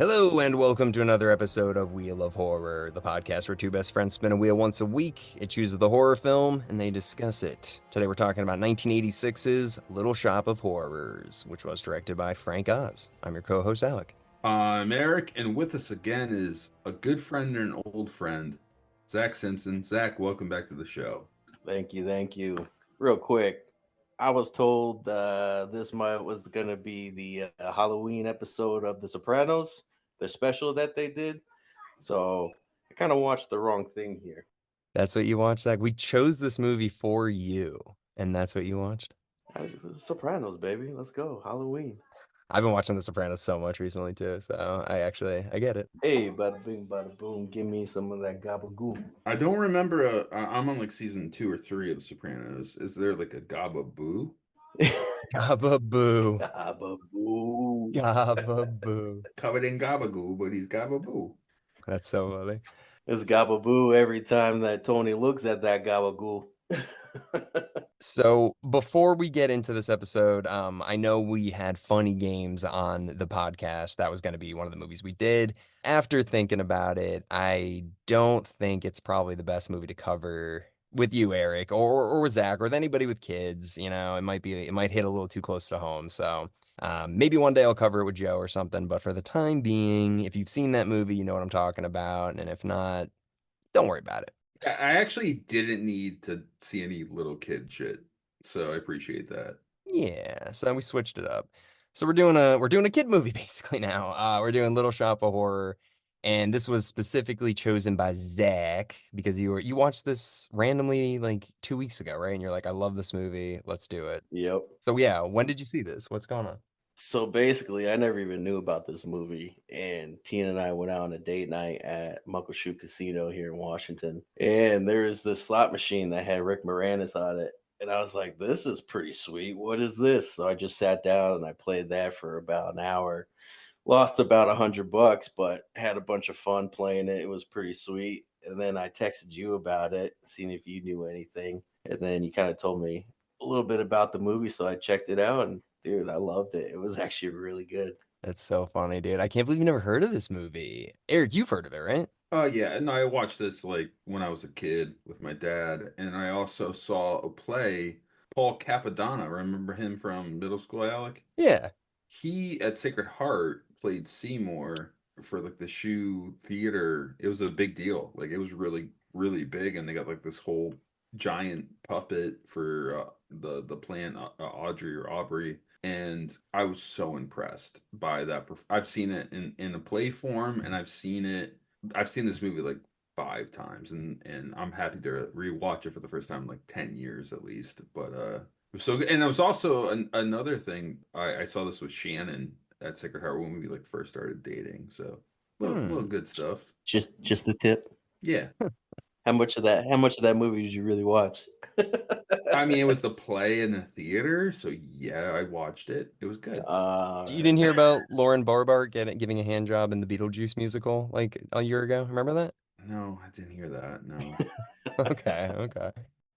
Hello and welcome to another episode of Wheel of Horror, the podcast where two best friends spin a wheel once a week. It chooses the horror film and they discuss it. Today we're talking about 1986's Little Shop of Horrors, which was directed by Frank Oz. I'm your co-host Alec. I'm Eric, and with us again is a good friend and an old friend, Zach Simpson. Zach, welcome back to the show. Thank you, thank you. Real quick, I was told this was going to be the Halloween episode of The Sopranos, the special that they did. So I kind of watched the wrong thing here. That's what you watched, Zach? We chose this movie for you, and that's what you watched? Sopranos, baby. Let's go. Halloween. I've been watching The Sopranos so much recently too, so I get it. Hey, bada bing, bada boom. Give me some of that gabagool. I don't remember. I'm on like season 2 or 3 of The Sopranos. Is there like a Gababoo? Gababoo. Gabagoo. Gababoo. Covered in Gabagoo, but he's Gababoo. That's so funny. It's gababoo every time that Tony looks at that gabagool. So before we get into this episode, I know we had funny games on the podcast. That was going to be one of the movies we did. After thinking about it, I don't think it's probably the best movie to cover with you, Eric, or with Zach, or with anybody with kids. You know, it might hit a little too close to home. So maybe one day I'll cover it with Joe or something. But for the time being, if you've seen that movie, you know what I'm talking about. And if not, don't worry about it. I actually didn't need to see any little kid shit, so I appreciate that. Yeah, so we switched it up. So we're doing a kid movie basically now. We're doing Little Shop of Horror, and this was specifically chosen by Zach because you watched this randomly like 2 weeks ago, right? And you're like, I love this movie. Let's do it. Yep. So yeah, when did you see this? What's going on? So basically, I never even knew about this movie. And Tina and I went out on a date night at Muckleshoot Casino here in Washington. And there was this slot machine that had Rick Moranis on it. And I was like, this is pretty sweet. What is this? So I just sat down and I played that for about an hour. Lost about $100, but had a bunch of fun playing it. It was pretty sweet. And then I texted you about it, seeing if you knew anything. And then you kind of told me a little bit about the movie. So I checked it out and dude, I loved it. It was actually really good. That's so funny, dude. I can't believe you never heard of this movie. Eric, you've heard of it, right? Oh yeah, and I watched this like when I was a kid with my dad, and I also saw a play. Paul Capodanno, remember him from middle school, Alec? Yeah. He at Sacred Heart played Seymour for like the Shoe Theater. It was a big deal. Like it was really really big, and they got like this whole giant puppet for the plant Audrey or Aubrey, and I was so impressed by that. I've seen it in a play form, and I've seen this movie like 5 times, and I'm happy to rewatch it for the first time in like 10 years at least. But it was so good. And it was also another thing. I saw this with Shannon at Sacred Heart when we like first started dating. So little good stuff. Just the tip. Yeah. How much of that movie did you really watch? I mean, it was the play in the theater, so yeah, I watched it. It was good. You didn't hear about Lauren Barbart giving a hand job in the Beetlejuice musical like a year ago? Remember that? No, I didn't hear that. No. Okay.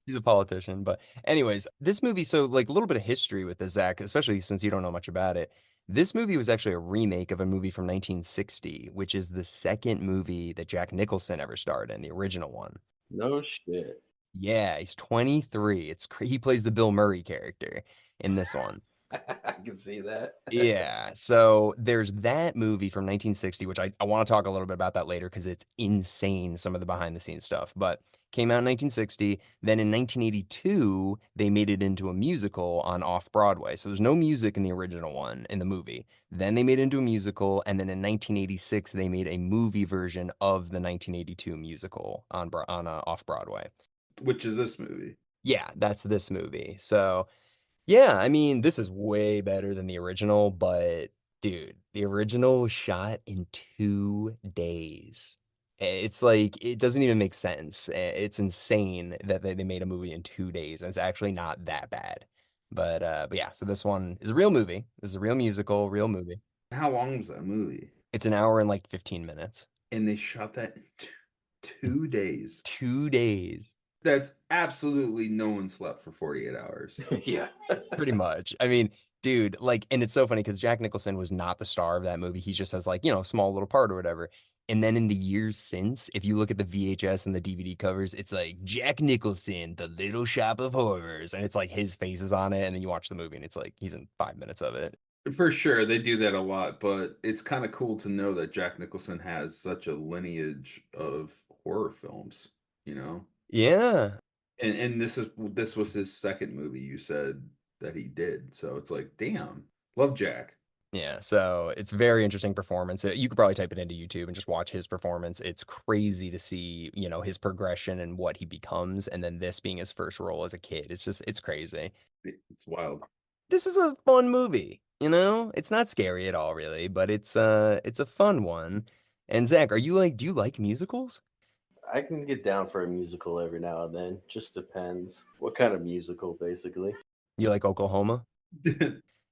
He's a politician, but anyways, this movie. So like a little bit of history with this, Zach, especially since you don't know much about it. This movie was actually a remake of a movie from 1960, which is the second movie that Jack Nicholson ever starred in, the original one. No shit. Yeah, he's 23. He plays the Bill Murray character in this one. I can see that. Yeah, so there's that movie from 1960, which I want to talk a little bit about that later because it's insane, some of the behind the scenes stuff. But came out in 1960. Then in 1982, they made it into a musical on off Broadway. So there's no music in the original one in the movie. Then they made it into a musical, and then in 1986, they made a movie version of the 1982 musical on off Broadway. Which is this movie? Yeah, that's this movie. So. Yeah, I mean, this is way better than the original, but dude, the original was shot in 2 days. It's like it doesn't even make sense. It's insane that they made a movie in 2 days, and it's actually not that bad. But yeah, so this one is a real movie. This is a real musical, real movie. How long was that movie? It's an hour and like 15 minutes. And they shot that in 2 days. 2 days. That's absolutely no one slept for 48 hours. Yeah. Pretty much. I mean, Dude, like, and it's so funny because Jack Nicholson was not the star of that movie. He just has like, you know, a small little part or whatever. And then in the years since, if you look at the VHS and the DVD covers, it's like Jack Nicholson, The Little Shop of Horrors, and it's like his face is on it, and then you watch the movie and it's like he's in 5 minutes of it. For sure, they do that a lot, but it's kind of cool to know that Jack Nicholson has such a lineage of horror films, you know? Yeah. And this was his second movie you said that he did. So it's like, damn. Love Jack. Yeah, so it's very interesting performance. You could probably type it into YouTube and just watch his performance. It's crazy to see, you know, his progression and what he becomes, and then this being his first role as a kid. It's crazy. It's wild. This is a fun movie, you know? It's not scary at all, really, but it's a fun one. And Zach, do you like musicals? I can get down for a musical every now and then. Just depends what kind of musical, basically. You like Oklahoma?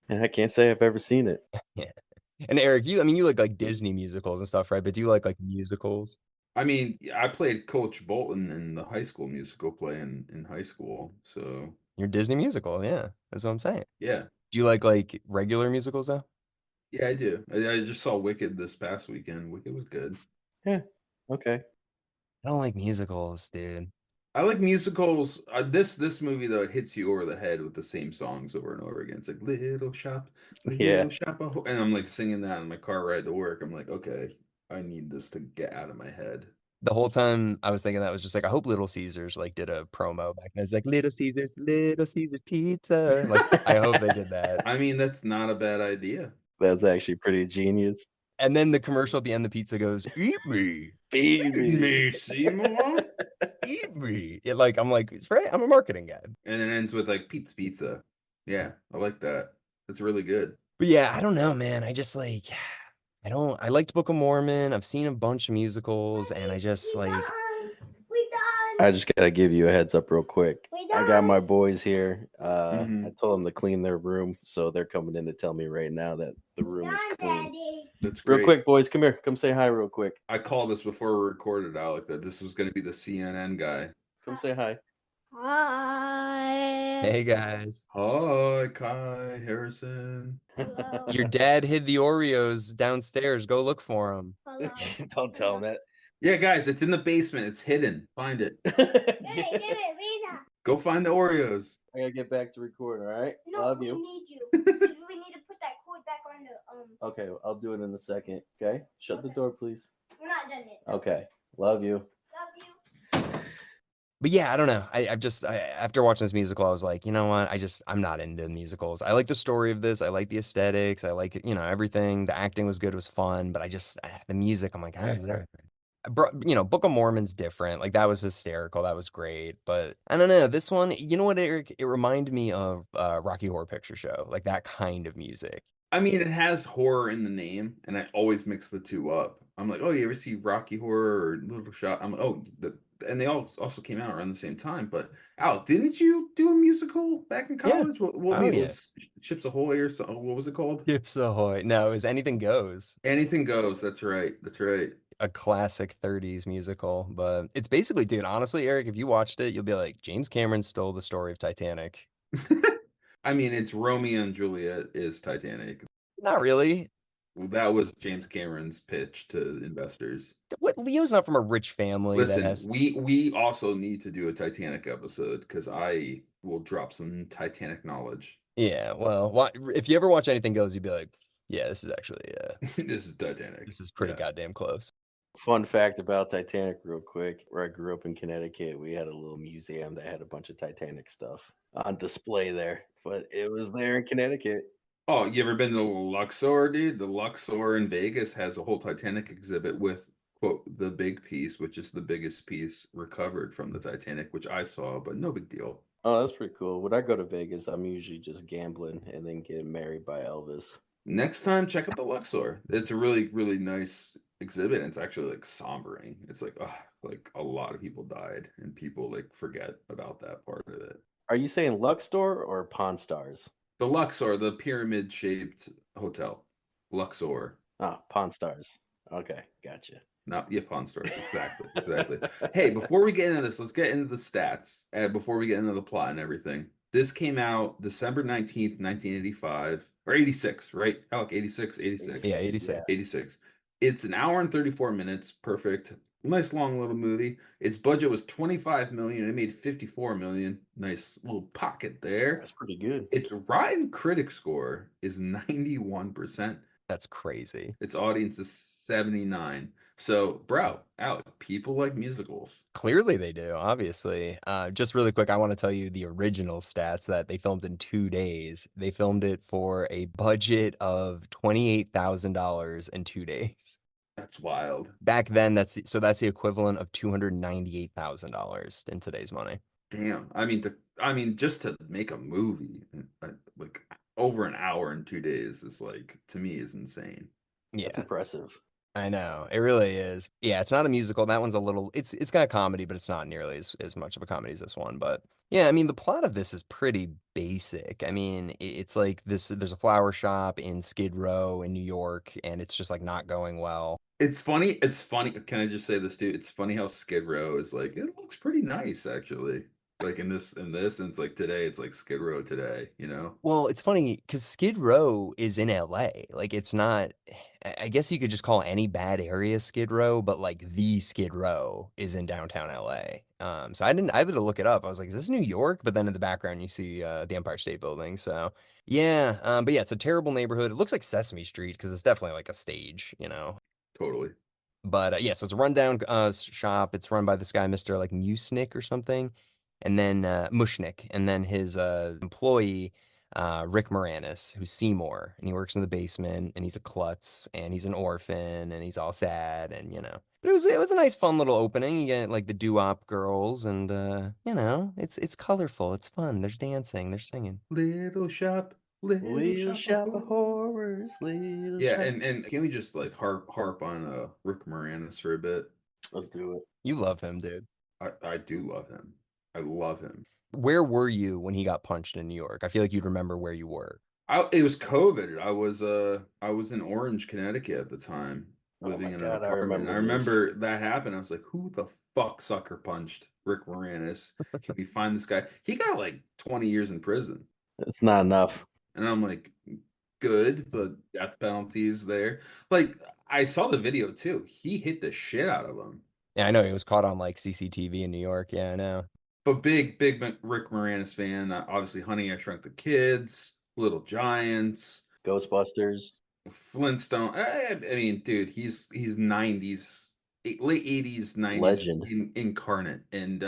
And I can't say I've ever seen it. Yeah. And Eric, you like Disney musicals and stuff, right? But do you like musicals? I mean, I played Coach Bolton in the high school musical play in high school. So Your Disney musical, yeah. That's what I'm saying. yeah. Do you like regular musicals though? Yeah, I do. I just saw Wicked this past weekend. Wicked was good. Yeah. Okay. I don't like musicals, dude. I like musicals. This movie though, it hits you over the head with the same songs over and over again. It's like Yeah. Little Shop of and I'm like singing that in my car ride to work. I'm like, okay, I need this to get out of my head. The whole time I was thinking that was just like I hope Little Caesars like did a promo back then. It's like Little Caesars pizza. Like I hope they did that. I mean, that's not a bad idea. That's actually pretty genius. And then the commercial at the end, the pizza goes, "Eat me, Feed me. Seymour. eat me." I'm like, it's right. I'm a marketing guy. And it ends with like pizza. Yeah, I like that. That's really good. But yeah, I don't know, man. I just like I don't. I liked Book of Mormon. I've seen a bunch of musicals, and I just like I just gotta give you a heads up real quick. I got my boys here. Mhm. I told them to clean their room, so they're coming in to tell me right now that the room is clean. That's Real great. quick, boys, come here. Come say hi real quick. I called this before we recorded, Alec, that this was going to be the CNN guy. Come say hi. Hi. hey guys, Hi, Kai Harrison. Hello. your dad hid the Oreos downstairs. Go look for them. Hello. Don't tell them that. Yeah, guys, it's in the basement. It's hidden. Find it. Give it, Rita. Go find the Oreos. I gotta get back to record, all right? No, Love we you. need you. We need to put that cord back on the Okay, I'll do it in a second. Okay? Shut the door, please. We're not done yet. Okay. Love you. Love you. But yeah, I don't know. After watching this musical, I was like, you know what? I'm not into musicals. I like the story of this. I like the aesthetics. I like, you know, everything. The acting was good, it was fun. But the music, I'm like, Book of Mormon's different. Like that was hysterical. That was great. But I don't know. This one, you know what, Eric? It reminded me of Rocky Horror Picture Show, like that kind of music. I mean, it has horror in the name, and I always mix the two up. I'm like, oh, you ever see Rocky Horror or Little Shop? I'm like, oh, and they all also came out around the same time. But Al, didn't you do a musical back in Yeah. college? What Oh, yeah. Chips Ahoy or something? What was it called? Chips Ahoy. No, it was Anything Goes. Anything Goes. That's right. That's right. A classic 30s musical. But it's basically, dude, honestly, Eric, if you watched it, you'll be like, James Cameron stole the story of Titanic. I mean, it's Romeo and Juliet is Titanic. Not really. Well, that was James Cameron's pitch to investors. What, Leo's not from a rich family that Listen, has. we also need to do a Titanic episode because I will drop some Titanic knowledge. Yeah, well, if you ever watch Anything Goes, you'd be like, yeah, this is actually, This is Titanic. this is pretty Yeah. goddamn close. Fun fact about Titanic, real quick. Where I grew up in Connecticut, we had a little museum that had a bunch of Titanic stuff on display there. But it was there in Connecticut. Oh, you ever been to Luxor, dude? The Luxor in Vegas has a whole Titanic exhibit with, quote, the big piece, which is the biggest piece recovered from the Titanic, which I saw, but no big deal. Oh, that's pretty cool. When I go to Vegas, I'm usually just gambling and then getting married by Elvis. Next time, check out the Luxor. It's a really, really nice exhibit. And it's actually like sombering. It's like, like a lot of people died, and people like forget about that part of it. Are you saying Luxor or Pawn Stars? The Luxor, the pyramid-shaped hotel. Luxor. Ah, Pawn Stars. Okay, gotcha. Not yeah, Pawn Stars. Exactly. Exactly. Hey, before we get into this, let's get into the stats. Before we get into the plot and everything. This came out December 19th, 1985, or 86, right? Alec, 86, 86, Yeah, 86, 86. yeah. 86. It's an hour and 34 minutes. Perfect. Nice long little movie. Its budget was 25 million. It made 54 million. Nice little pocket there. That's pretty good. Its Rotten Critic score is 91%. That's crazy. Its audience is 79. So, bro, Alec, people like musicals. Clearly they do, obviously. Just really quick, I want to tell you the original stats that they filmed in 2 days. They filmed it for a budget of $28,000 in 2 days. That's wild. Back then, that's the equivalent of $298,000 in today's money. Damn. Just to make a movie like over an hour in 2 days is like to me is insane. That's Yeah, impressive. I know. It really is. Yeah, it's not a musical. That one's a little it's got a comedy, but it's not nearly as much of a comedy as this one. But yeah, I mean, the plot of this is pretty basic. I mean, it's like there's a flower shop in Skid Row in New York, and it's just like not going well. It's funny. It's funny. Can I just say this, dude? It's funny how Skid Row is like it looks pretty nice actually. Like in this, and it's like today, it's like Skid Row today, you know? Well, it's funny because Skid Row is in LA. Like it's not I guess you could just call any bad area Skid Row, but like the Skid Row is in downtown LA. So I had to look it up. I was like, is this New York? But then in the background you see the Empire State Building. So yeah, but yeah, it's a terrible neighborhood. It looks like Sesame Street because it's definitely like a stage, you know. Totally. But yeah, so it's a rundown shop. It's run by this guy, Mr. like Musnick or something, and then Mushnick, and then his employee, Rick Moranis, who's Seymour, and he works in the basement, and he's a klutz, and he's an orphan, and he's all sad, and you know. But it was a nice, fun little opening. You get like the doo-wop girls, and you know, it's colorful, it's fun. There's dancing, there's singing. Little shop, little Little shop shop of of horrors, little Yeah, shop. and can we just like harp on Rick Moranis for a bit? Let's do it. You love him, dude. I do love him. I love him. Where were you when he got punched in New York? I feel like you'd remember where you were. It was COVID. I was in Orange, Connecticut at the time, Oh living my in an God, I apartment. And I remember this. remember that happened. I was like, who the fuck sucker punched Rick Moranis? Can we find this guy? He got like 20 years in prison. It's not enough. And I'm like, good, but death penalties there. Like I saw the video too. He hit the shit out of him. Yeah, I know he was caught on like CCTV in New York. Yeah, I know. But big Rick Moranis fan. Obviously, Honey, I Shrunk the Kids, Little Giants, Ghostbusters. Flintstone. I mean, dude, he's 90s, late 80s, 90s Legend. incarnate. And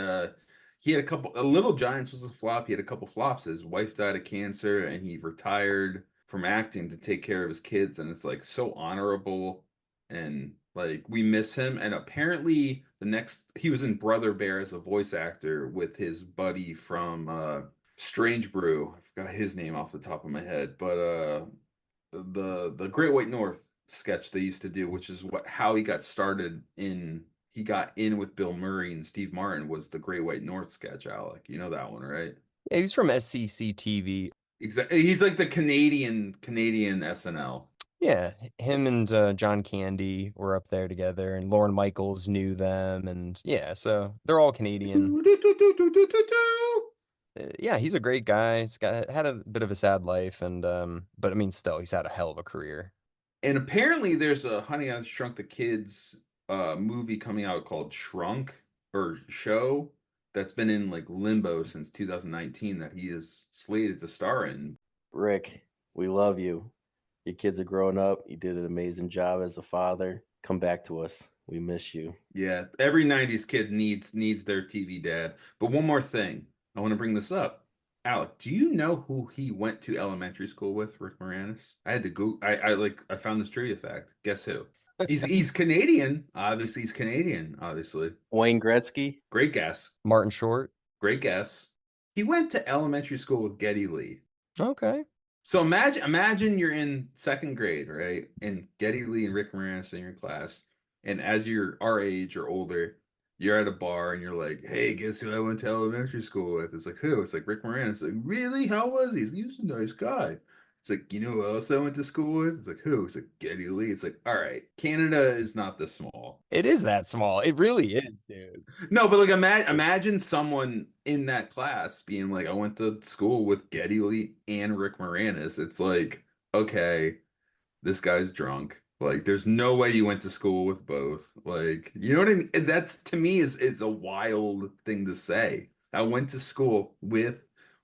he had Little Giants was a flop. He had a couple flops. His wife died of cancer, and he retired from acting to take care of his kids. And it's like so honorable, and like we miss him. And apparently, he was in Brother Bear as a voice actor with his buddy from Strange Brew. I forgot his name off the top of my head, but the Great White North sketch they used to do, which is how he got started in. He got in with Bill Murray and Steve Martin was the Great White North sketch. Alec, you know that one, right? Yeah, he's from SCC TV. Exactly. He's like the Canadian SNL. Yeah, him and John Candy were up there together, and Lauren Michaels knew them, and yeah, so they're all Canadian. Yeah, he's a great guy. Had a bit of a sad life, and but I mean, still, he's had a hell of a career. And apparently, there's a Honey I Shrunk the Kids movie coming out called Shrunk or Show that's been in like limbo since 2019 that he is slated to star in. Rick, we love you. Your kids are growing up. You did an amazing job as a father. Come back to us. We miss you. Yeah, every 90s kid needs their TV dad. But one more thing, I want to bring this up. Alec, do you know who he went to elementary school with, Rick Moranis? I had to go. I found this trivia fact. Guess who? He's Canadian. Obviously, he's Canadian. Obviously, Wayne Gretzky. great guess. Martin Short. Great guess. He went to elementary school with Geddy Lee. Okay. So imagine you're in second grade, right? And Geddy Lee and Rick Moranis in your class, and as you're our age or older, you're at a bar and you're like, "Hey, guess who I went to elementary school with?" It's like, "Who?" It's like Rick Moranis. Like, really? How was he? He was a nice guy. It's like, you know who else I went to school with? It's like, who? It's like, Geddy Lee. It's like, all right, Canada is not this small. It is that small. It really is, dude. No, but like, imagine someone in that class being like, I went to school with Geddy Lee and Rick Moranis. It's like, okay, this guy's drunk. Like, there's no way you went to school with both. Like, you know what I mean? And that's, to me, is a wild thing to say. I went to school with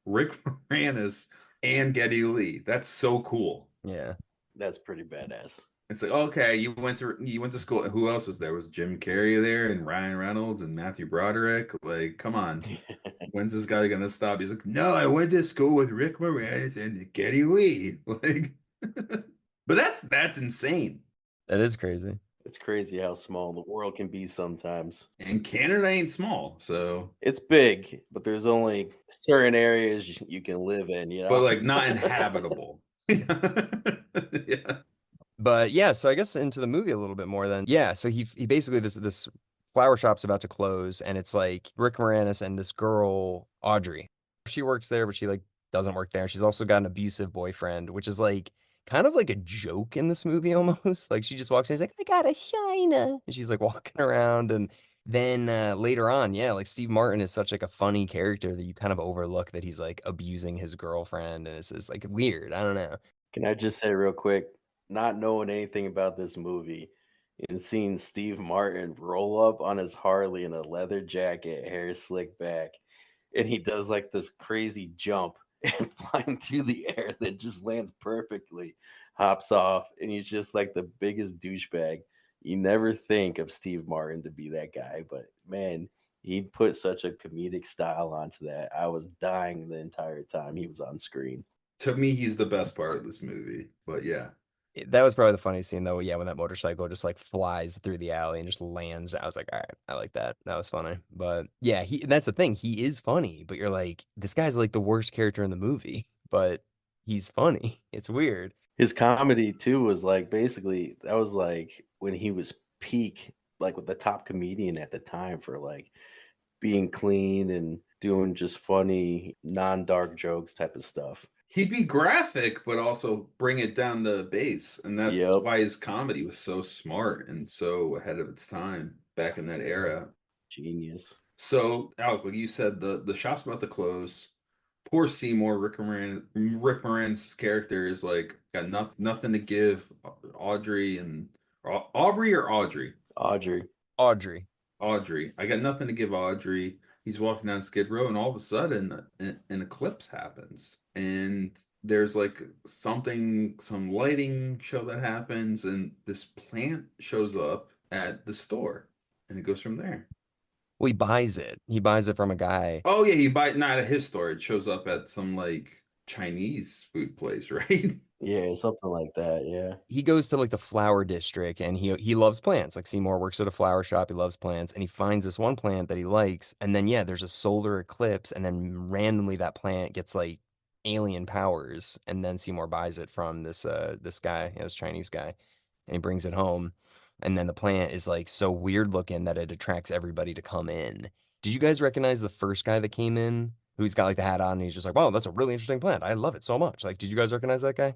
Rick Moranis and Geddy Lee. That's so cool. Yeah. That's pretty badass. It's like, okay, you went to school. Who else was there? Was Jim Carrey there and Ryan Reynolds and Matthew Broderick? Like, come on. When's this guy gonna stop? He's like, no, I went to school with Rick Moranis and Geddy Lee. Like, but that's insane. That is crazy. It's crazy how small the world can be sometimes. And Canada ain't small, so It's big, but there's only certain areas you can live in, you know? but like not inhabitable. Yeah. But yeah, so I guess into the movie a little bit more then. Yeah, so he basically this flower shop's about to close and it's like Rick Moranis and this girl, Audrey. She works there, but she like doesn't work there. She's also got an abusive boyfriend, which is like kind of like a joke in this movie almost. Like she just walks in, she's like, I got a shiner. And she's like walking around and then later on, yeah, like Steve Martin is such like a funny character that you kind of overlook that he's like abusing his girlfriend and it's like weird. I don't know. Can I just say real quick, not knowing anything about this movie and seeing Steve Martin roll up on his Harley in a leather jacket, hair slicked back, and he does like this crazy jump and flying through the air that just lands perfectly, hops off, and he's just like the biggest douchebag. You never think of Steve Martin to be that guy, but man, he put such a comedic style onto that. I was dying the entire time he was on screen. To me, he's the best part of this movie. But yeah. That was probably the funniest scene though. Yeah, when that motorcycle just like flies through the alley and just lands. I was like, all right, I like that. That was funny. But yeah, that's the thing. He is funny, but you're like, this guy's like the worst character in the movie, but he's funny. It's weird. His comedy too was like basically that was like when he was peak, like with the top comedian at the time for like being clean and doing just funny, non-dark jokes type of stuff. He'd be graphic, but also bring it down the base. And that's Yep. why his comedy was so smart and so ahead of its time back in that era. Genius. So, Alec, like you said, the shop's about to close. Poor Seymour, Rick Moranis' character is like got nothing to give Audrey and Aubrey or Audrey. Audrey. Audrey. I got nothing to give Audrey. He's walking down Skid Row, and all of a sudden, an eclipse happens, and there's like some lighting show that happens, and this plant shows up at the store, and it goes from there. Well, he buys it. He buys it from a guy. Oh yeah, he buy not at his store. It shows up at some like Chinese food place, right? Yeah, something like that. Yeah. He goes to like the flower district and he loves plants. Like Seymour works at a flower shop, he loves plants, and he finds this one plant that he likes, and then yeah, there's a solar eclipse, and then randomly that plant gets like alien powers, and then Seymour buys it from this guy, this Chinese guy, and he brings it home. And then the plant is like so weird looking that it attracts everybody to come in. Did you guys recognize the first guy that came in? Who's got like the hat on and he's just like, wow, that's a really interesting plant. I love it so much. Like, did you guys recognize that guy?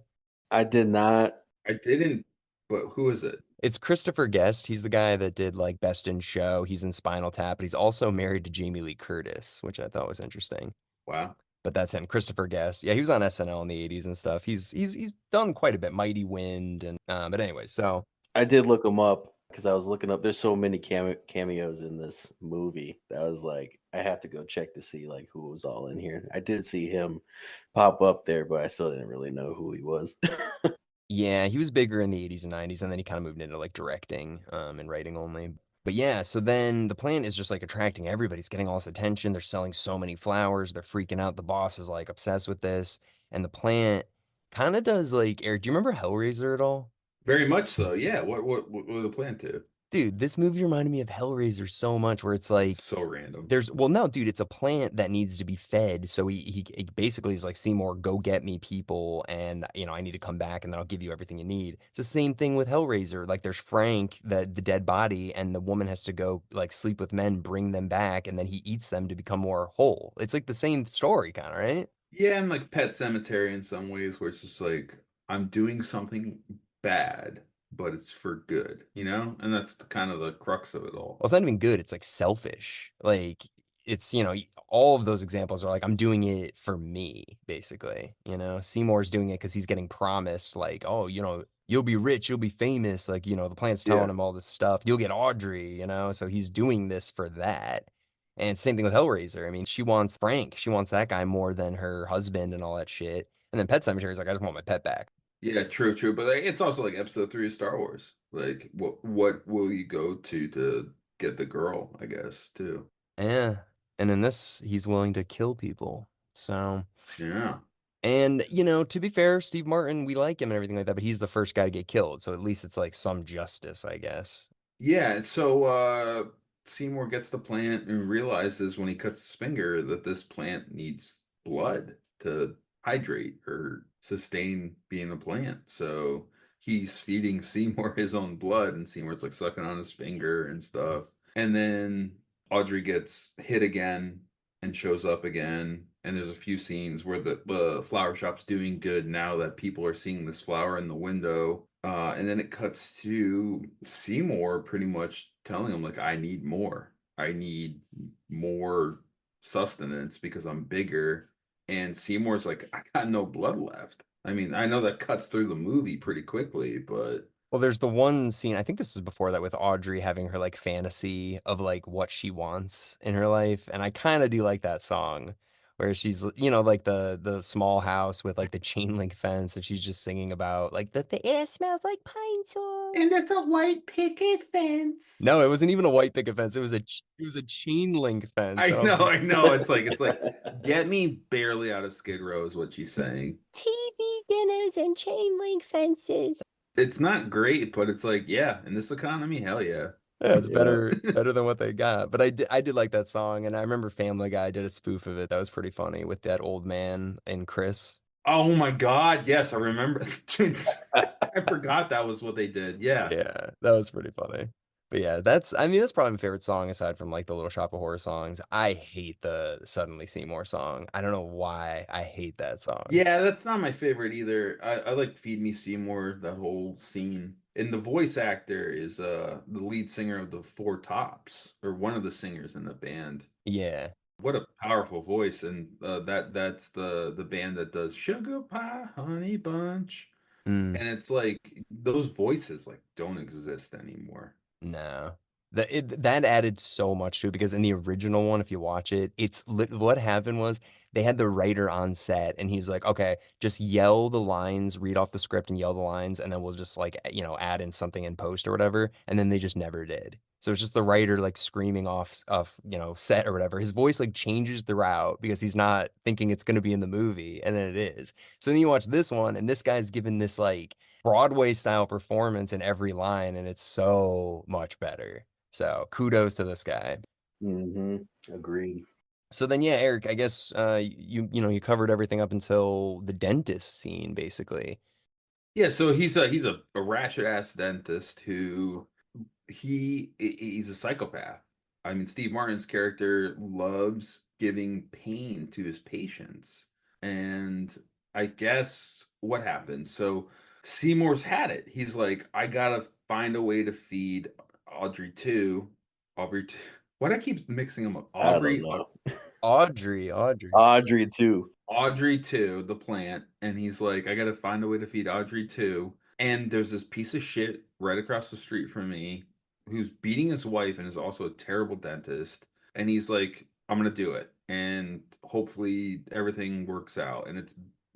I did not. I didn't, but who is it? It's Christopher Guest. He's the guy that did like Best in Show. He's in Spinal Tap, but he's also married to Jamie Lee Curtis, which I thought was interesting. Wow. But that's him, Christopher Guest. Yeah, he was on SNL in the 80s and stuff. He's done quite a bit. Mighty Wind and but anyway, so I did look him up because I was looking up. There's so many cameos in this movie that I was like, I have to go check to see like who was all in here. I did see him pop up there, but I still didn't really know who he was. yeah, he was bigger in the 80s and 90s, and then he kind of moved into like directing and writing only. But yeah, so then the plant is just like attracting everybody. It's getting all this attention. They're selling so many flowers. They're freaking out. The boss is like obsessed with this. And the plant kind of does like, Eric, do you remember Hellraiser at all? Very much so. Yeah. What was the plan to? Dude, this movie reminded me of Hellraiser so much where it's like So random. no, dude, it's a plant that needs to be fed. So he basically is like, Seymour, go get me people, and I need to come back, and then I'll give you everything you need. It's the same thing with Hellraiser. Like there's Frank, the dead body, and the woman has to go like sleep with men, bring them back, and then he eats them to become more whole. It's like the same story, kind of, right? Yeah, and like Pet Cemetery in some ways, where it's just like I'm doing something bad, but it's for good, you know? And that's kind of the crux of it all. Well, it's not even good. It's like selfish. Like it's, all of those examples are like, I'm doing it for me, basically. Seymour's doing it because he's getting promised, like, oh, you'll be rich, you'll be famous. Like, the plant's telling Yeah. him all this stuff. You'll get Audrey, so he's doing this for that. And same thing with Hellraiser. I mean, she wants Frank. She wants that guy more than her husband and all that shit. And then Pet Cemetery's like, I just want my pet back. Yeah, true, true. But like, it's also like episode 3 of Star Wars. Like, what will you go to get the girl? I guess too. Yeah. And in this, he's willing to kill people. So. Yeah. And, to be fair, Steve Martin, we like him and everything like that, but he's the first guy to get killed. So at least it's like some justice, I guess. Yeah. So Seymour gets the plant and realizes when he cuts his finger that this plant needs blood to hydrate or sustain being a plant. So he's feeding Seymour his own blood, and Seymour's like sucking on his finger and stuff. And then Audrey gets hit again and shows up again. And there's a few scenes where the flower shop's doing good now that people are seeing this flower in the window. And then it cuts to Seymour pretty much telling him, like, I need more. I need more sustenance because I'm bigger. And Seymour's like, I got no blood left. I mean, I know that cuts through the movie pretty quickly, but Well, there's the one scene, I think this is before that, with Audrey having her like fantasy of like what she wants in her life. And I kind of do like that song where she's, like the small house with like the chain link fence and she's just singing about like the air smells like pine sol. and there's a white picket fence. No, it wasn't even a white picket fence. It was a chain link fence. I And I was know, like, I know. It's like, get me barely out of Skid Row is what she's saying. TV dinners and chain link fences. It's not great, but it's like, yeah, in this economy, hell yeah. Yeah, it's Yeah. better. It's better than what they got. But I did like that song, and I remember Family Guy did a spoof of it. That was pretty funny with that old man and Chris. Oh my God, yes, I remember. I forgot that was what they did. Yeah. Yeah, that was pretty funny. But yeah, I mean, that's probably my favorite song aside from like the Little Shop of Horror songs. I hate the Suddenly Seymour song. I don't know why I hate that song. Yeah, that's not my favorite either. I like Feed Me Seymour, that whole scene. And the voice actor is the lead singer of the Four Tops, or one of the singers in the band. Yeah. What a powerful voice, and that's the band that does Sugar Pie Honey Bunch. Mm. And it's like those voices like don't exist anymore. No. That added so much to it because in the original one, if you watch it, what happened was they had the writer on set and he's like, okay, just yell the lines, read off the script and yell the lines, and then we'll just like, add in something in post or whatever. And then they just never did. So it's just the writer like screaming off, set or whatever. His voice like changes throughout because he's not thinking it's going to be in the movie, and then it is. So then you watch this one, and this guy's given this like Broadway style performance in every line, and it's so much better. So kudos to this guy. Mm-hmm. Agreed. So then, yeah, Eric, I guess you covered everything up until the dentist scene, basically. Yeah, so he's a ratchet ass dentist who he's a psychopath. I mean, Steve Martin's character loves giving pain to his patients. And I guess what happened? So Seymour's had it. He's like, I gotta find a way to feed Audrey too. Aubrey too. Why do I keep mixing them up? I don't know. Audrey. Audrey too. Audrey too, the plant, and he's like, I gotta find a way to feed Audrey too. And there's this piece of shit right across the street from me who's beating his wife and is also a terrible dentist. And he's like, I'm gonna do it, and hopefully everything works out. And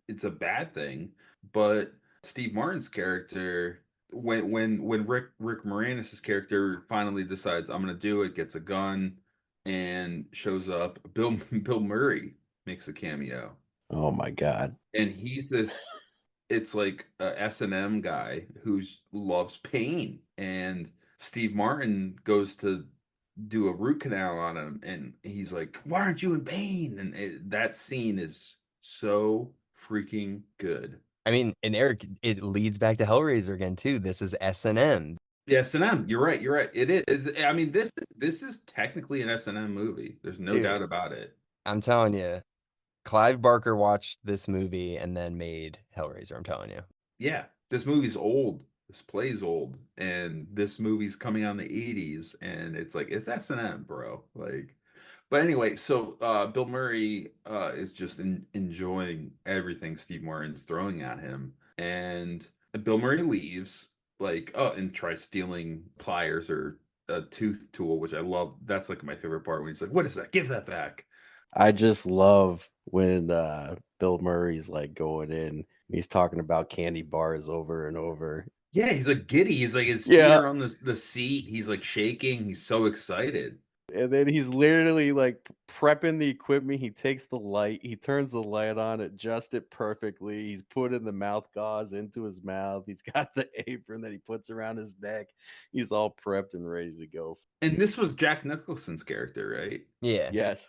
it's a bad thing, but Steve Martin's character, when Rick Moranis' character finally decides I'm gonna do it, gets a gun and shows up, Bill Murray makes a cameo. Oh my God. And he's this, it's like a S&M guy who loves pain. And Steve Martin goes to do a root canal on him. And he's like, why aren't you in pain? And that scene is so freaking good. I mean, and Eric, it leads back to Hellraiser again too. This is S&M. Yeah, S&M. You're right. You're right. It is. I mean, this is technically an S&M movie. There's no Dude, doubt about it. I'm telling you. Clive Barker watched this movie and then made Hellraiser, I'm telling you. Yeah, this movie's old. This play's old, and this movie's coming out in the 80s, and it's like it's S&M, bro. Like, but anyway, so Bill Murray is just enjoying everything Steve Martin's throwing at him, and Bill Murray leaves, like, and tries stealing pliers or a tooth tool, which I love. That's like my favorite part when he's like, "What is that? Give that back." I just love when Bill Murray's like going in and he's talking about candy bars over and over. Yeah, he's like giddy. He's like his feet Yeah. are on the seat. He's like shaking. He's so excited. And then he's literally like prepping the equipment. He takes the light, he turns the light on, adjusts it perfectly. He's putting the mouth gauze into his mouth. He's got the apron that he puts around his neck. He's all prepped and ready to go. And this was Jack Nicholson's character, right? Yeah. Yes.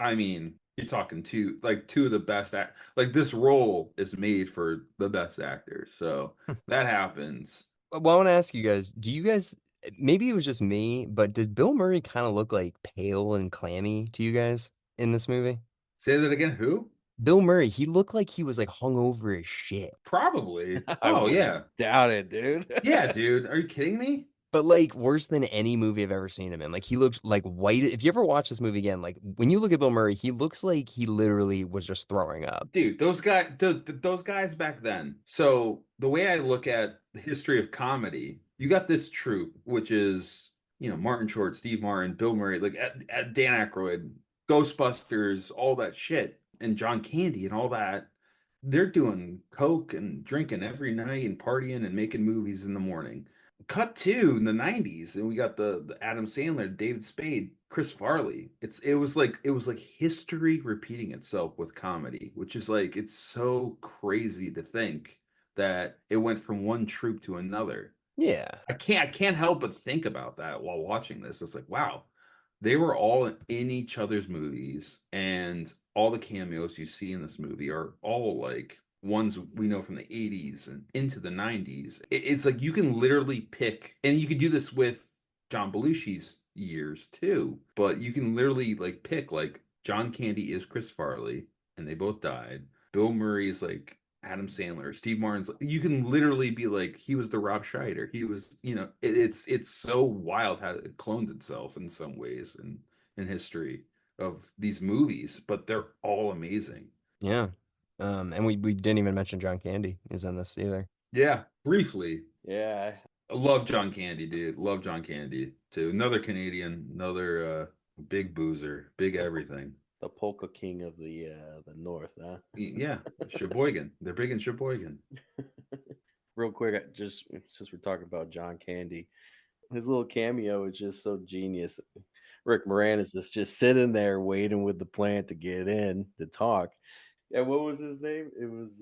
I mean, you're talking two of the best like this role is made for the best actors. So that happens. Well, I want to ask you guys, do you guys, maybe it was just me, but did Bill Murray kind of look like pale and clammy to you guys in this movie? Say that again. Who? Bill Murray, he looked like he was like hungover as shit. Probably. I Oh wouldn't yeah. doubt it, dude. Yeah, dude. Are you kidding me? But like worse than any movie I've ever seen him in. Like he looked like white. If you ever watch this movie again, like when you look at Bill Murray, he looks like he literally was just throwing up. Dude, those guys back then. So the way I look at the history of comedy, you got this troupe, which is, Martin Short, Steve Martin, Bill Murray, like at Dan Aykroyd, Ghostbusters, all that shit, and John Candy and all that. They're doing coke and drinking every night and partying and making movies in the morning. Cut to in the 90s, and we got the Adam Sandler, David Spade, Chris Farley. It was like history repeating itself with comedy, which is like it's so crazy to think that it went from one troupe to another. Yeah. I can't help but think about that while watching this. It's like, wow, they were all in each other's movies, and all the cameos you see in this movie are all like ones we know from the 80s and into the 90s. It's like you can literally pick, and you could do this with John Belushi's years too, but you can literally like pick, like, John Candy is Chris Farley, and they both died. Bill Murray is like Adam Sandler. Steve Martin's, you can literally be like, he was the Rob Schneider. He was, it's so wild how it cloned itself in some ways in history of these movies, but they're all amazing. Yeah. And we didn't even mention John Candy is in this either. Yeah, briefly. Yeah. I love John Candy, dude. Love John Candy too. Another Canadian, another big boozer, big everything. The polka king of the north, huh? Yeah, Sheboygan. They're big in Sheboygan. Real quick, just since we're talking about John Candy, his little cameo is just so genius. Rick Moranis is just sitting there waiting with the plan to get in to talk. Yeah, what was his name? It was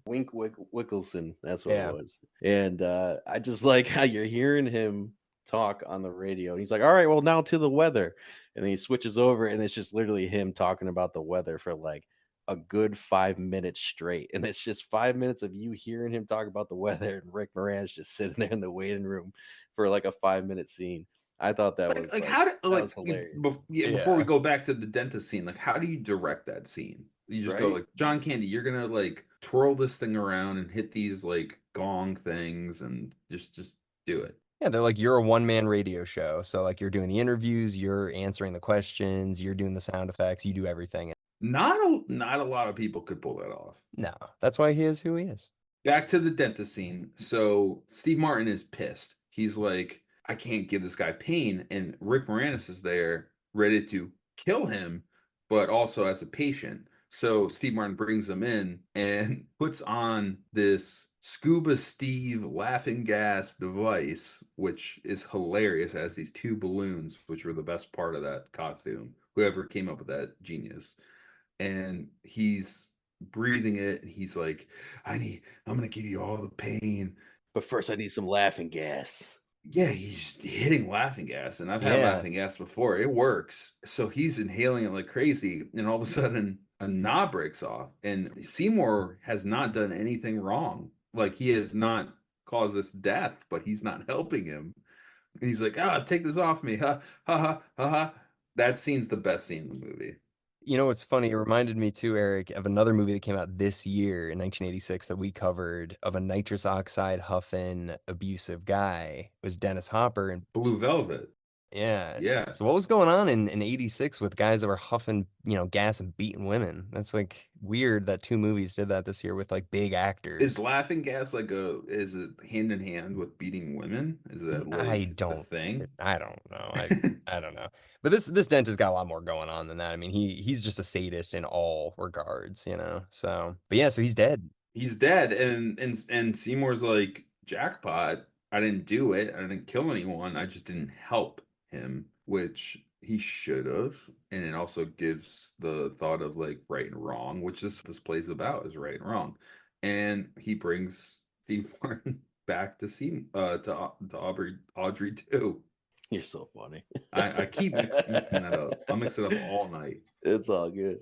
Wickelson. That's what Yeah. it was. And I just like how you're hearing him talk on the radio. And he's like, all right, well, now to the weather. And then he switches over, and it's just literally him talking about the weather for like a good 5 minutes straight. And it's just 5 minutes of you hearing him talk about the weather, and Rick Moranis just sitting there in the waiting room for like a 5 minute scene. I thought that was like how do, that like was hilarious. before we go back to the dentist scene, like how do you direct that scene? You just go Right? like, John Candy, you're gonna like twirl this thing around and hit these like gong things and just do it. Yeah, they're like, you're a one-man radio show. So like you're doing the interviews, you're answering the questions, you're doing the sound effects, you do everything. Not a lot of people could pull that off. No, that's why he is who he is. Back to the dentist scene. So Steve Martin is pissed. He's like, I can't give this guy pain. And Rick Moranis is there ready to kill him, but also as a patient. So Steve Martin brings him in and puts on this Scuba Steve laughing gas device, which is hilarious, as these two balloons, which were the best part of that costume. Whoever came up with that, genius. And he's breathing it, and he's like, I'm gonna give you all the pain. But first, I need some laughing gas. Yeah, he's hitting laughing gas, and I've had Yeah. laughing gas before. It works. So he's inhaling it like crazy, and all of a sudden a knob breaks off, and Seymour has not done anything wrong. Like, he has not caused this death, but he's not helping him. And he's like, take this off me. Ha ha ha ha ha. That scene's the best scene in the movie. You know what's funny? It reminded me too, Eric, of another movie that came out this year in 1986 that we covered of a nitrous oxide huffing abusive guy. It was Dennis Hopper, and Blue Velvet. yeah. Yeah. So what was going on in 86 with guys that were huffing, gas and beating women? That's like weird that two movies did that this year with like big Is actors. laughing gas like is it hand in hand with beating women? Is that I like a don't thing? I don't know. I don't know. But this dentist got a lot more going on than that. I mean, he's just a sadist in all regards, you know. So, but yeah, so he's dead. He's dead, and Seymour's like, jackpot. I didn't do it. I didn't kill anyone. I just didn't help him, which he should have. And it also gives the thought of like right and wrong, which this play's about is right and wrong. And he brings Steve Martin back to to Audrey too. You're so funny. I keep mixing that up. I'll mix it up all night. It's all good.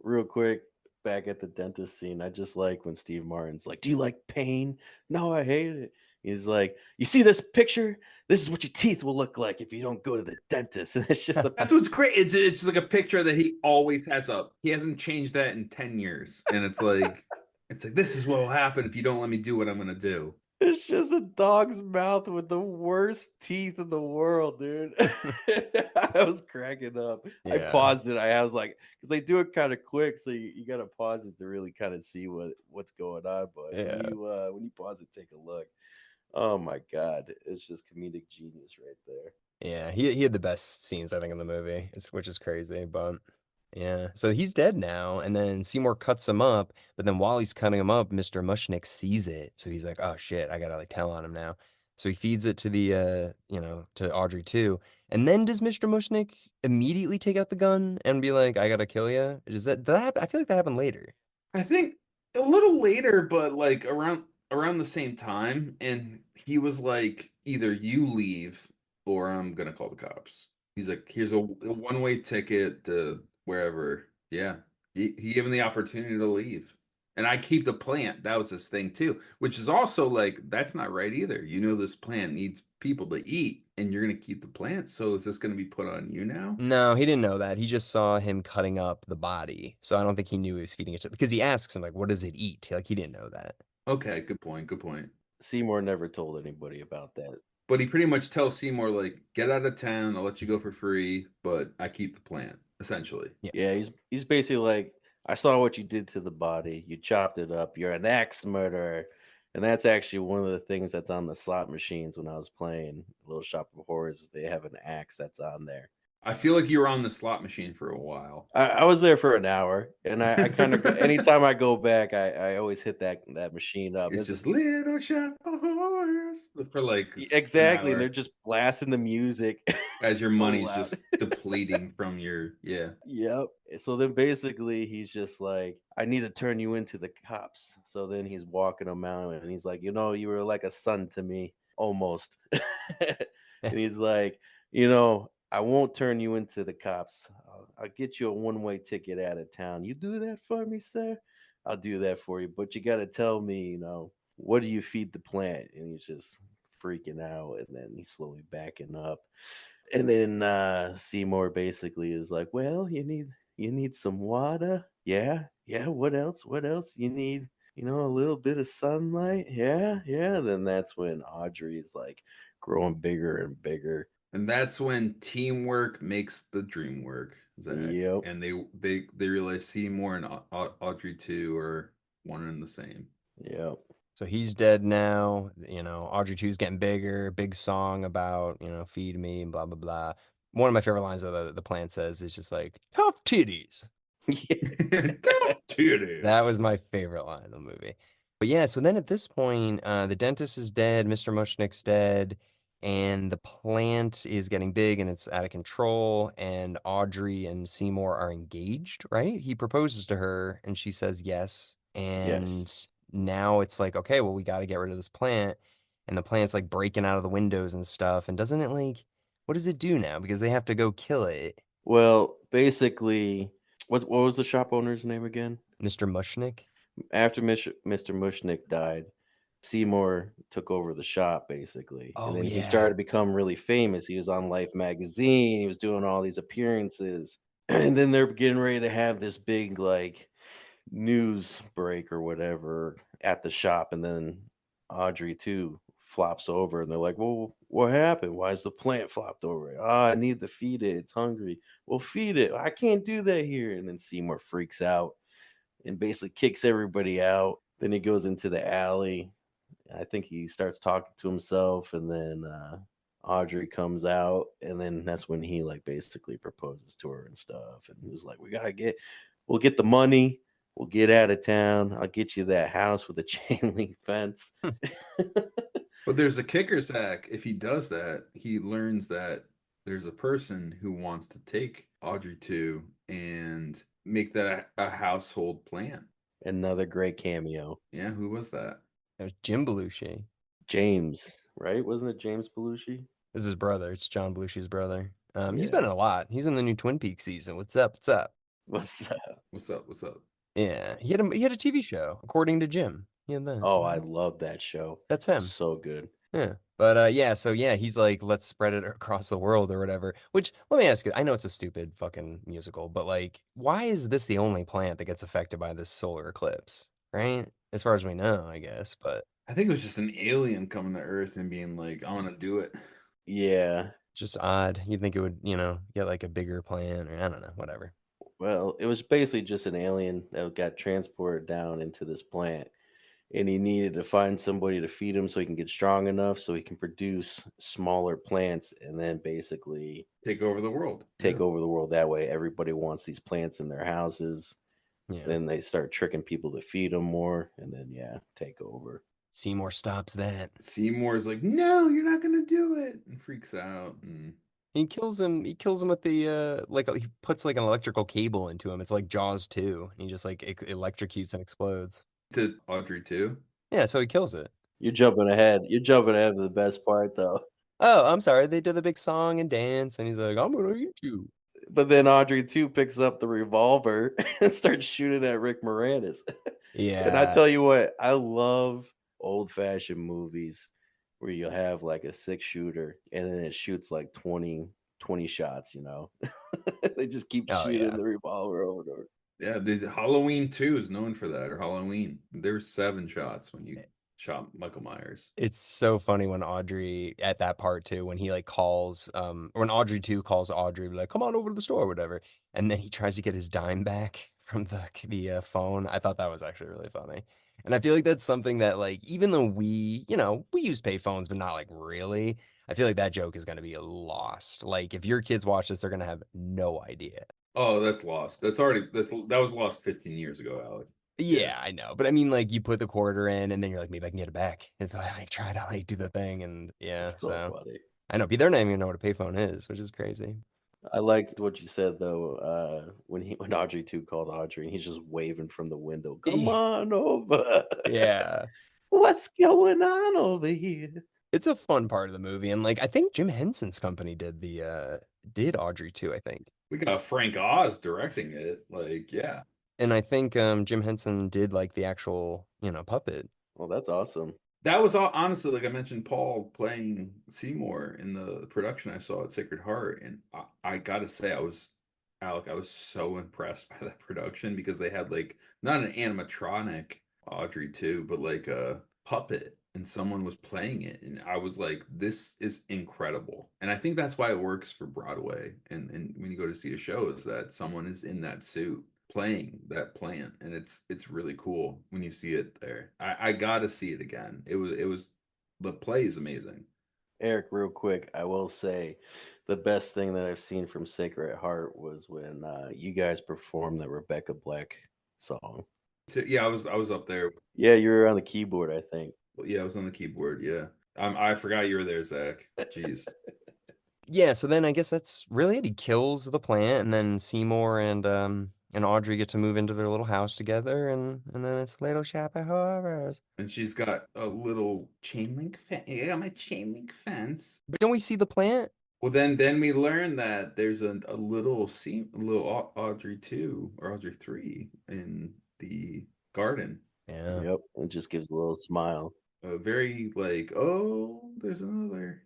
Real quick, back at the dentist scene, I just like when Steve Martin's like, "Do you like pain?" "No, I hate it." He's like, "You see this picture? This is what your teeth will look like if you don't go to the dentist." And it's just a That's what's great. It's like a picture that he always has up. He hasn't changed that in 10 years. And it's like this is what will happen if you don't let me do what I'm gonna do. it's just a dog's mouth with the worst teeth in the world, dude. I was cracking up. I Yeah. paused it. I was like, because they do it kind of quick, so you got to pause it to really kind of see what's going on. But Yeah. when you pause it, take a look. Oh my god, it's just comedic genius right there. Yeah, he had the best scenes I think in the movie, which is crazy, but yeah. So he's dead now, and then Seymour cuts him up, but then while he's cutting him up, Mr. Mushnick sees it. So he's like, "Oh shit, I gotta like tell on him now." So he feeds it to the to Audrey too. And then does Mr. Mushnick immediately take out the gun and be like, "I gotta kill you"? Did that happen? I feel like that happened later. I think a little later, but like around the same time, and he was like, either you leave or I'm gonna call the cops. He's like, here's a one-way ticket to wherever. Yeah. He gave him the opportunity to leave. And I keep the plant. That was his thing too, which is also like, that's not right either. You know, this plant needs people to eat, and you're gonna keep the plant. So is this gonna be put on you now? No, he didn't know that. He just saw him cutting up the body. So I don't think he knew he was feeding it to because he asks him like, "What does it eat?" Like he didn't know that. Okay, good point. Good point. Seymour never told anybody about that. But he pretty much tells Seymour, like, get out of town, I'll let you go for free, but I keep the plant, essentially. Yeah. Yeah, he's basically like, I saw what you did to the body. You chopped it up. You're an axe murderer. And that's actually one of the things that's on the slot machines when I was playing Little Shop of Horrors. They have an axe that's on there. I feel like you were on the slot machine for a while. I was there for an hour, and I kind of anytime I go back, I always hit that machine up. It's just Little Shop of Horrors for like an Exactly, and they're hour just blasting the music. as your So money's loud. just depleting from your, yeah. Yep. So then basically he's just like, I need to turn you into the cops. So then he's walking him out and he's like, you were like a son to me, almost. And he's like, I won't turn you into the cops. I'll get you a one-way ticket out of town. You do that for me, sir? I'll do that for you. But you got to tell me, what do you feed the plant? And he's just freaking out. And then he's slowly backing up. And then Seymour basically is like, "Well, you need some water, yeah, yeah. What else? What else? You need, a little bit of sunlight, yeah, yeah." Then that's when Audrey is like growing bigger and bigger. And that's when teamwork makes the dream work, Zach. Yep. And they realize Seymour and Audrey too are one and the same. Yep. So he's dead now. Audrey 2's getting bigger. Big song about, feed me and blah, blah, blah. One of my favorite lines that the plant says is just like, tough titties. Tough titties. That was my favorite line in the movie. But yeah, so then at this point, the dentist is dead, Mr. Mushnick's dead, and the plant is getting big and it's out of control, and Audrey and Seymour are engaged, right? He proposes to her and she says yes. And Yes. now it's like, okay, well, we got to get rid of this plant. And the plant's like breaking out of the windows and stuff. And doesn't it like, what does it do now? Because they have to go kill it. Well, basically, what was the shop owner's name again? Mr. Mushnick? After Mr. Mushnick died, Seymour took over the shop basically. And Oh, then he yeah. started to become really famous. He was on Life magazine. He was doing all these appearances. And then they're getting ready to have this big like news break or whatever at the shop, and then Audrey too flops over, and they're like, "Well, what happened? Why is the plant flopped over? I need to feed it. It's hungry. Well, feed it. I can't do that here." And then Seymour freaks out and basically kicks everybody out. Then he goes into the alley. I think he starts talking to himself, and then Audrey comes out, and then that's when he like basically proposes to her and stuff. And he was like, we'll get the money, we'll get out of town. I'll get you that house with a chain link fence." But there's a kicker, Zach. If he does that, he learns that there's a person who wants to take Audrey to and make that a household plant. Another great cameo. Yeah, who was that? It was Jim Belushi. James, right? Wasn't it James Belushi? This is his brother. It's John Belushi's brother. He's been Yeah. in a lot. He's in the new Twin Peaks season. What's up? What's up? What's up? What's up? What's up? Yeah, he had a TV show, according to Jim. He had that. Oh, I love that show. That's him. So good. Yeah. But yeah, so yeah, he's like, let's spread it across the world or whatever. Which let me ask you, I know it's a stupid fucking musical, but like, why is this the only plant that gets affected by this solar eclipse? Right? As far as we know, I guess. But I think it was just an alien coming to Earth and being like, I want to do it. Yeah. just odd. You'd think it would, get like a bigger plant or I don't know, whatever. Well, it was basically just an alien that got transported down into this plant, and he needed to find somebody to feed him so he can get strong enough so he can produce smaller plants and then basically Take over the world. take over the world that way. Everybody wants these plants in their houses. Yeah. Then they start tricking people to feed them more, and then take over. Seymour stops that. Seymour's like, no, you're not gonna do it, and freaks out. And He kills him. He kills him with the he puts like an electrical cable into him. It's like Jaws 2. And he just like electrocutes and explodes. to Audrey too. Yeah, so he kills it. You're jumping ahead. You're jumping ahead of the best part, though. Oh, I'm sorry. They did the big song and dance, and he's like, "I'm gonna eat you." But then Audrey too picks up the revolver and starts shooting at Rick Moranis. And I Yeah. tell you what, I love old fashioned movies where you have like a 6-shooter and then it shoots like 20 shots, They just keep Oh shooting yeah. the revolver over and over. Yeah, the Halloween 2 is known for that, or Halloween. There's 7 shots when you shot Michael Myers. It's so funny when Audrey at that part too, when he like calls, or when Audrey 2 calls Audrey, like, come on over to the store or whatever. And then he tries to get his dime back from the phone. I thought that was actually really funny. And I feel like that's something that like, even though we use pay phones, but not like really, I feel like that joke is going to be lost. Like if your kids watch this, they're going to have no idea. Oh, that's lost. That was lost 15 years ago, Alec. Yeah, I know. But I mean, like, you put the quarter in, and then you're like, maybe I can get it back. If I like try to like do the thing, and yeah, It's so funny. I know, but they're not even know what a payphone is, which is crazy. I liked what you said though, when Audrey 2 called Audrey and he's just waving from the window. Come Yeah. on over. Yeah, What's going on over here? it's a fun part of the movie, and like I think Jim Henson's company did Audrey too, I think, We got Frank Oz directing it. Like, yeah. and I think Jim Henson did like the actual puppet. Well, that's awesome. That was all honestly, like I mentioned, Paul playing Seymour in the production I saw at Sacred Heart. And I gotta say, Alec, I was so impressed by that production because they had like not an animatronic Audrey too, but like a puppet and someone was playing it. And I was like, this is incredible. And I think that's why it works for Broadway. And when you go to see a show, is that someone is in that suit playing that plant, and it's really cool when you see it there. I gotta see it again. It was the play is amazing. Eric, real quick, I will say the best thing that I've seen from Sacred Heart was when you guys performed the Rebecca Black song. Yeah, I was up there. Yeah, you were on the keyboard, I think. Yeah, I was on the keyboard. Yeah, I forgot you were there, Zach. Jeez. Yeah, so then I guess that's really it. He kills the plant, and then Seymour and Audrey get to move into their little house together, and then it's Little Shop of Horrors. And she's got a little chain link fence. Yeah, I got my chain link fence. But don't we see the plant? Well, then we learn that there's a little Audrey 2 or Audrey 3 in the garden. Yeah. Yep. It just gives a little smile. Very like, oh, there's another,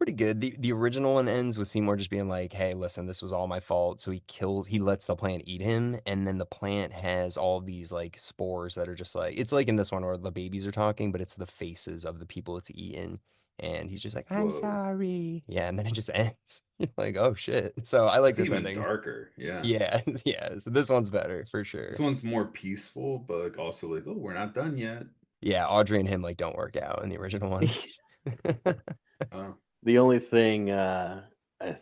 pretty good. The original one ends with Seymour just being like, "Hey, listen, this was all my fault." So he lets the plant eat him, and then the plant has all these like spores that are just like it's like in this one where the babies are talking, but it's the faces of the people it's eaten. And he's just like, "I'm Whoa. sorry." Yeah, and then it just ends. You're like, "Oh shit." So I like That's this even ending. darker. Yeah. Yeah, yeah. So this one's better for This sure. one's more peaceful, but like also like, oh, we're not done yet. Yeah, Audrey and him like don't work out in the original one. Oh, The only thing I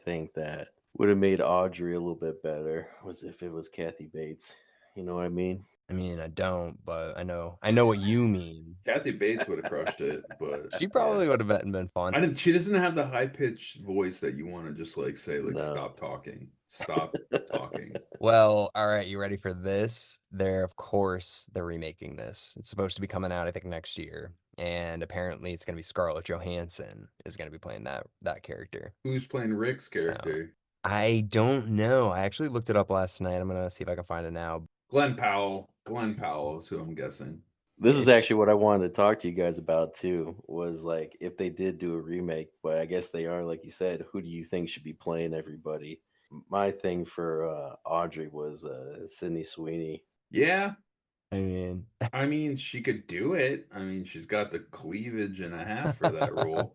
think that would have made Audrey a little bit better was if it was Kathy Bates. You know what I mean? I mean, I don't, but I know what you mean. Kathy Bates would have crushed it, but She yeah. probably would have been fun. I didn't. She doesn't have the high pitched voice that you want to just like say like No. stop talking, stop talking. Well, all right, you ready for this? Of course, they're remaking this. It's supposed to be coming out, I think, next year, and apparently, it's going to be Scarlett Johansson is going to be playing that character. Who's playing Rick's So character? I don't know. I actually looked it up last night. I'm gonna see if I can find it now. Glenn Powell. Glenn Powell is who I'm guessing. This is It's actually what I wanted to talk to you guys about too. Was like if they did do a remake, but I guess they are, like you said. Who do you think should be playing everybody? My thing for Audrey was Sydney Sweeney. Yeah, I mean, I mean she could do it. I mean she's got the cleavage and a half for that role.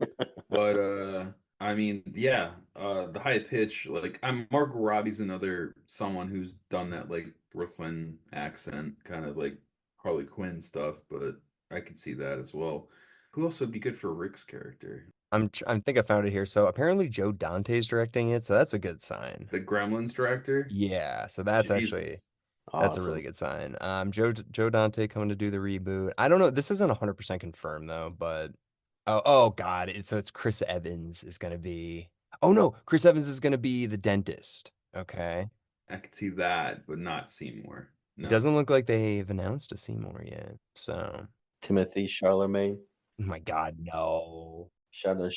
But I mean, yeah, the high pitch, like I'm Margot Robbie's another someone who's done that like Brooklyn accent, kind of like Harley Quinn stuff, but I could see that as well. Who else would be good for Rick's character? I think I found it here. So apparently, Joe Dante's directing it, so that's a good sign. The Gremlins director? Yeah, so Jesus. that's a really Awesome. good sign. Joe Dante coming to do the reboot. I don't know. This isn't 100% confirmed though, but oh God, it's Chris Evans is gonna be. Oh no, Chris Evans is gonna be the dentist. Okay. I could see that, but not Seymour. It No. doesn't look like they've announced a Seymour yet. So, Timothy Charlemagne. oh my God, no. Charlemagne.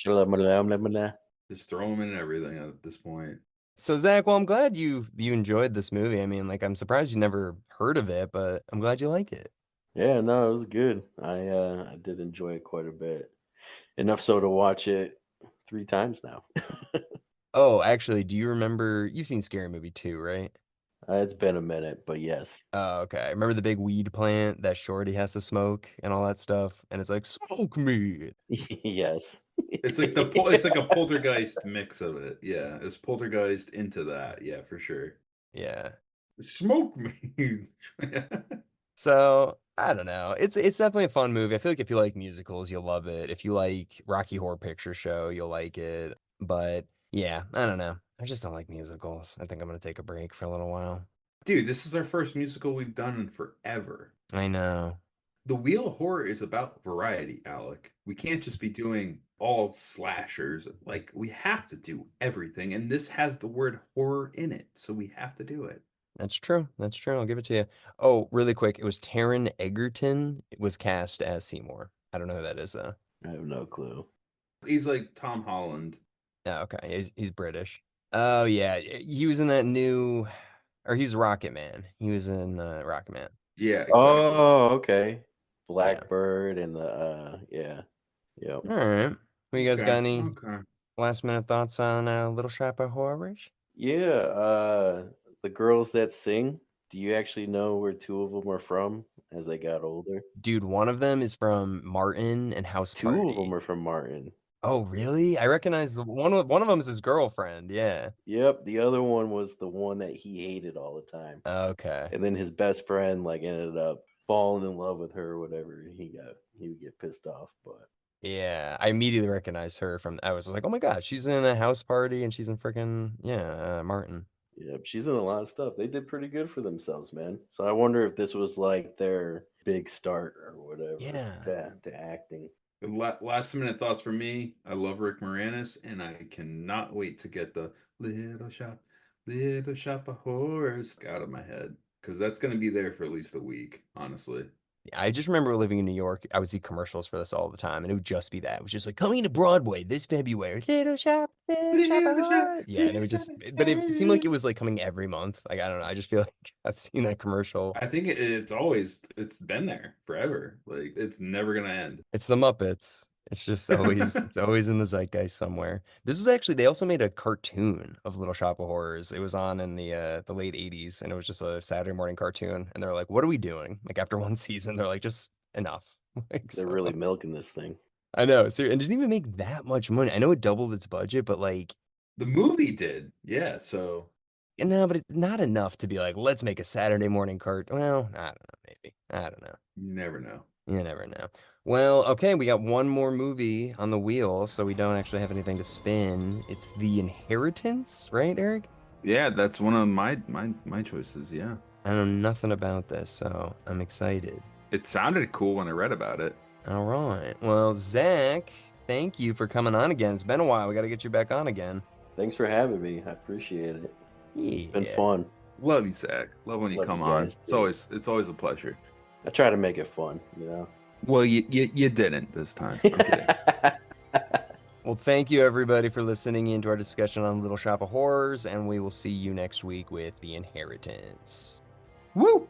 Just throw him in everything at this point. So Zach, well, I'm glad you enjoyed this movie. I mean, like, I'm surprised you never heard of it, but I'm glad you liked it. Yeah, no, it was good. I did enjoy it quite a bit. Enough so to watch it 3 times now. Oh, actually, do you remember? You've seen Scary Movie 2, right? It's been a minute, but yes. Oh, okay. Remember the big weed plant that Shorty has to smoke and all that stuff? And it's like, smoke me. Yes. It's like it's like a poltergeist mix of it. Yeah, it's poltergeist into that. Yeah, for sure. Yeah. Smoke me. So I don't know. It's definitely a fun movie. I feel like if you like musicals, you'll love it. If you like Rocky Horror Picture Show, you'll like it. But yeah, I don't know. I just don't like musicals. I think I'm gonna take a break for a little while. Dude, this is our first musical we've done in forever. I know. The Wheel of Horror is about variety, Alec. We can't just be doing all slashers. Like, we have to do everything. And this has the word horror in it. So we have to do it. That's true. That's true. I'll give it to you. Oh, really quick. It was Taron Egerton. It was cast as Seymour. I don't know who that is though. I have no clue. He's like Tom Holland. Oh, okay. He's British. Oh yeah. He was in that new or he's Rocket Man. He was in Rocket Man. Yeah, exactly. Oh, okay. Yeah. Blackbird and the yeah. Yep. All right. Well, you guys got Okay. any Okay. last minute thoughts on Little Shop of Horrors? Yeah, the girls that sing, do you actually know where 2 of them are from as they got older? Dude, one of them is from Martin and House 2 of them Party. are from Martin. Oh, really? I recognize the one of them is his girlfriend. Yeah. Yep, the other one was the one that he hated all the time. Okay. And then his best friend like ended up falling in love with her or whatever. He would get pissed off, but Yeah, I immediately recognized her from. I was like, oh my god, she's in a House Party and she's in freaking Martin. yeah, she's in a lot of stuff. They did pretty good for themselves, man. So I wonder if this was like their big start or whatever Yeah. to acting. Last minute thoughts for me. I love Rick Moranis, and I cannot wait to get the little shop of horrors out of my head because that's going to be there for at least a week, honestly. I just remember living in New York. I would see commercials for this all the time, and it would just be that. It was just like coming to Broadway this February. Little shop of horrors. Yeah, and it would just, but it seemed like it was like coming every month. Like I don't know. I just feel like I've seen that commercial. I think it's been there forever. Like it's never gonna end. It's the Muppets. It's just always it's always in the zeitgeist somewhere. This was actually they also made a cartoon of Little Shop of Horrors. It was on in the late 80s, and it was just a Saturday morning cartoon, and they're like, "What are we doing?" Like, after one season, they're like, "Just enough." Like, They're so really milking this thing. I know, and it didn't even make that much money. I know it doubled its budget, but, like, The movie did. Yeah, so no, but it's not enough to be like, "Let's make a Saturday morning cart." Well, I don't know, maybe. I don't know. you never know. You never know. Well, okay, we got one more movie on the wheel, so we don't actually have anything to spin. It's The Inheritance, right, Eric? Yeah, that's one of my choices. Yeah, I know nothing about this, so I'm excited. it sounded cool when I read about it. All right. Well, Zach, thank you for coming on again. It's been a while. We got to get you back on again. Thanks for having me. I appreciate it. It's been Yeah. fun. Love you, Zach. Love when you Love come you on. guys, It's too. always a pleasure. I try to make it fun, you know. Well, you didn't this time. I'm kidding. Well, thank you everybody for listening in to our discussion on Little Shop of Horrors, and we will see you next week with The Inheritance. Woo!